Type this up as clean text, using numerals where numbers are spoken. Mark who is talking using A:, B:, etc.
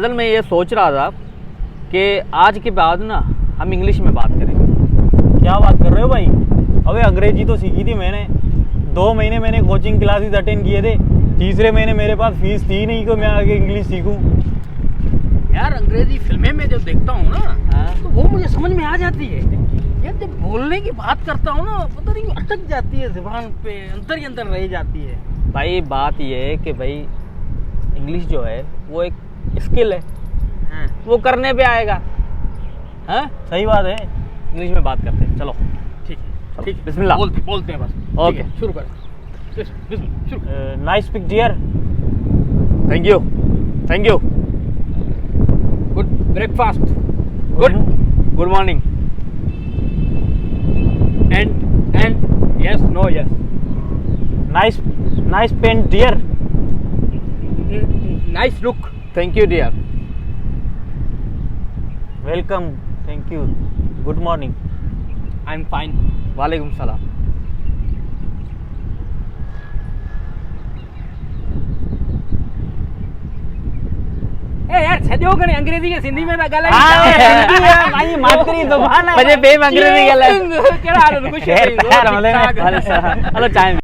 A: असल में ये सोच रहा था कि आज के बाद ना हम इंग्लिश में बात करेंगे।
B: क्या बात कर रहे हो भाई? अबे अंग्रेजी तो सीखी थी मैंने, 2 महीने मैंने कोचिंग क्लासेस अटेंड किए थे, तीसरे महीने मेरे पास फीस थी नहीं कि मैं आगे इंग्लिश सीखूं।
C: यार अंग्रेजी फिल्में में जब देखता हूँ ना तो वो मुझे समझ में आ जाती है। यार जब बोलने की बात करता हूँ ना पता नहीं अटक जाती है, जुबान पे अंदर ही अंदर रह जाती है।
A: भाई बात ये है कि भाई इंग्लिश जो है वो एक स्किल है, वो करने पे आएगा। हाँ
B: सही बात है।
A: इंग्लिश में बात करते हैं, चलो
C: ठीक है ठीक है,
A: बिस्मिल्लाह।
C: बोलते हैं बस।
A: ओके
C: शुरू करें।
B: Nice pic dear.
A: Thank you thank you.
C: Good breakfast.
A: Good morning.
C: And yes no yes.
B: Nice pen dear.
C: Nice look.
A: Thank you dear.
B: Welcome, thank you, good morning.
C: I am fine.
A: वालेकुम सलाम।
C: ए यार छदियो कने अंग्रेजी के सिंधी में ता गाला
B: भाई मातरी जुबान है।
A: मुझे बेम अंग्रेजी गल है।
C: केड़ा हाल है? कुछ
B: खैर,
A: हलो चाय